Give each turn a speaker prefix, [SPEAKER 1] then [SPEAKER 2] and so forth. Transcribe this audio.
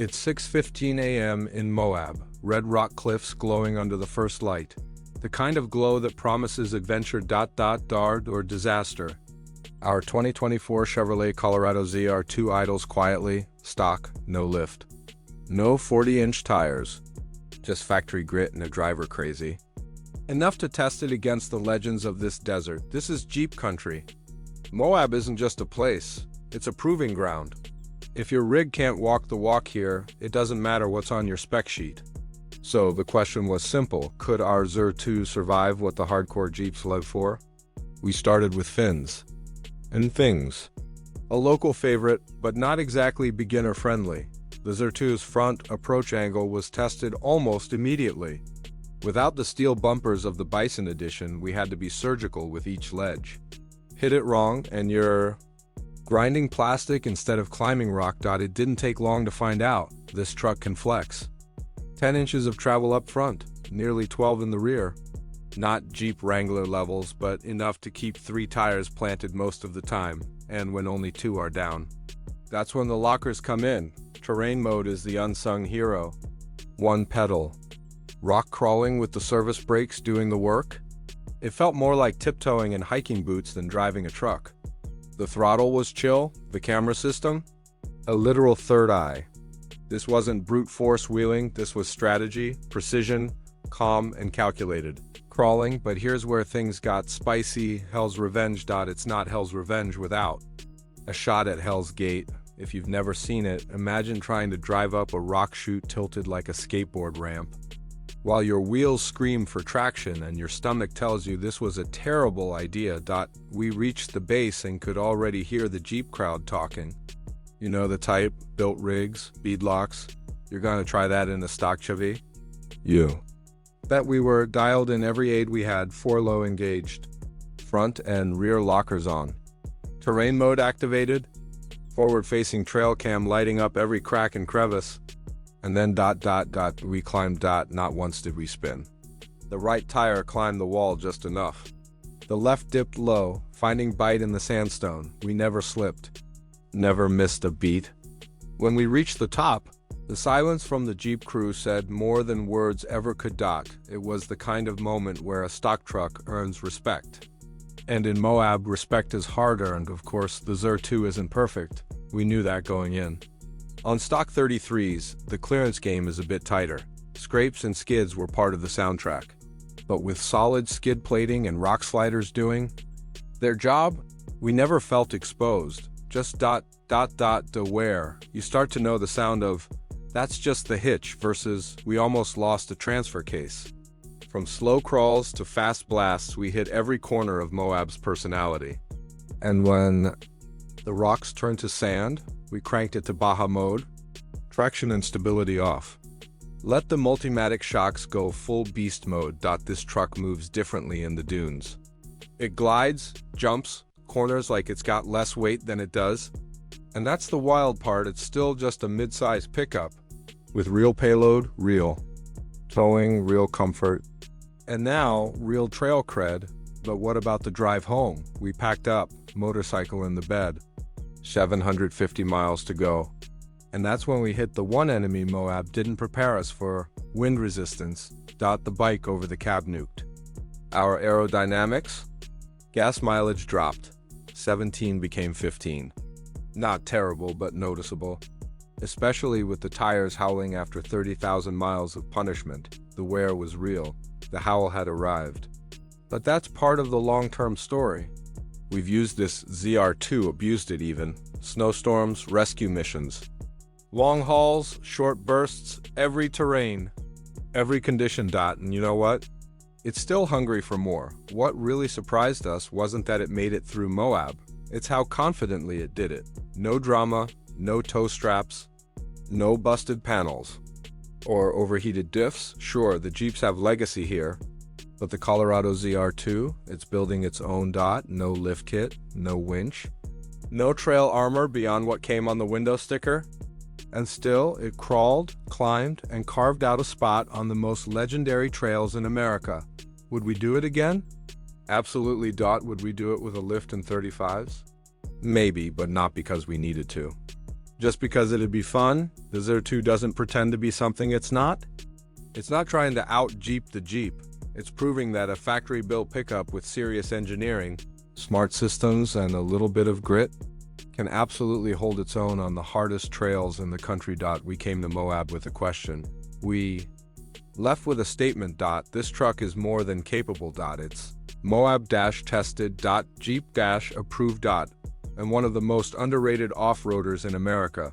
[SPEAKER 1] It's 6:15 a.m. in Moab, red rock cliffs glowing under the first light. The kind of glow that promises adventure, dart, or disaster. Our 2024 Chevrolet Colorado ZR2 idles quietly, stock, no lift. No 40-inch tires. Just factory grit and a driver crazy. Enough to test it against the legends of this desert. This is Jeep country. Moab isn't just a place, it's a proving ground. If your rig can't walk the walk here, it doesn't matter what's on your spec sheet. So the question was simple: could our ZR2 survive what the hardcore Jeeps live for? We started with fins. And things. A local favorite, but not exactly beginner-friendly. The ZR2's front approach angle was tested almost immediately. Without the steel bumpers of the Bison edition, we had to be surgical with each ledge. Hit it wrong, and you're grinding plastic instead of climbing rock. It didn't take long to find out. This truck can flex. 10 inches of travel up front, nearly 12 in the rear. Not Jeep Wrangler levels, but enough to keep 3 tires planted most of the time, and when only 2 are down. That's when the lockers come in. Terrain mode is the unsung hero. 1 pedal. Rock crawling with the service brakes doing the work? It felt more like tiptoeing in hiking boots than driving a truck. The throttle was chill, the camera system? A literal third eye. This wasn't brute force wheeling, this was strategy, precision, calm, and calculated. Crawling, but here's where things got spicy. Hell's Revenge. It's not Hell's Revenge without a shot at Hell's Gate. If you've never seen it, imagine trying to drive up a rock chute tilted like a skateboard ramp, while your wheels scream for traction and your stomach tells you this was a terrible idea. We reached the base and could already hear the Jeep crowd talking. You know the type, built rigs, beadlocks. You're gonna try that in a stock Chevy? You. Bet we were dialed in every aid we had, 4 low engaged. Front and rear lockers on. Terrain mode activated. Forward-facing trail cam lighting up every crack and crevice. And then we climbed. Not once did we spin. The right tire climbed the wall just enough. The left dipped low, finding bite in the sandstone. We never slipped. Never missed a beat. When we reached the top, the silence from the Jeep crew said more than words ever could. It was the kind of moment where a stock truck earns respect. And in Moab, respect is hard-earned. Of course, the ZR2 isn't perfect. We knew that going in. On stock 33s, the clearance game is a bit tighter. Scrapes and skids were part of the soundtrack. But with solid skid plating and rock sliders doing their job, we never felt exposed. Just where you start to know the sound of "that's just the hitch" versus "we almost lost a transfer case." From slow crawls to fast blasts, we hit every corner of Moab's personality. And when the rocks turned to sand, we cranked it to Baja mode. Traction and stability off. Let the Multimatic shocks go full beast mode. This truck moves differently in the dunes. It glides, jumps, corners like it's got less weight than it does. And that's the wild part, it's still just a mid-size pickup. With real payload, real towing, real comfort. And now, real trail cred. But what about the drive home? We packed up, motorcycle in the bed. 750 miles to go. And that's when we hit the one enemy Moab didn't prepare us for: wind resistance. The bike over the cab nuked. Our aerodynamics? Gas mileage dropped. 17 became 15. Not terrible, but noticeable. Especially with the tires howling after 30,000 miles of punishment. The wear was real. The howl had arrived. But that's part of the long-term story. We've used this ZR2, abused it even. Snowstorms, rescue missions. Long hauls, short bursts, every terrain, every condition. And you know what? It's still hungry for more. What really surprised us wasn't that it made it through Moab. It's how confidently it did it. No drama, no toe straps, no busted panels. Or overheated diffs. Sure, the Jeeps have legacy here. But the Colorado ZR2, it's building its own. No lift kit, no winch, no trail armor beyond what came on the window sticker. And still, it crawled, climbed, and carved out a spot on the most legendary trails in America. Would we do it again? Absolutely. Would we do it with a lift and 35s? Maybe, but not because we needed to. Just because it'd be fun, the ZR2 doesn't pretend to be something it's not. It's not trying to out-Jeep the Jeep. It's proving that a factory-built pickup with serious engineering, smart systems, and a little bit of grit can absolutely hold its own on the hardest trails in the country. We came to Moab with a question. We left with a statement. This truck is more than capable. It's Moab-tested, Jeep-approved, and one of the most underrated off-roaders in America.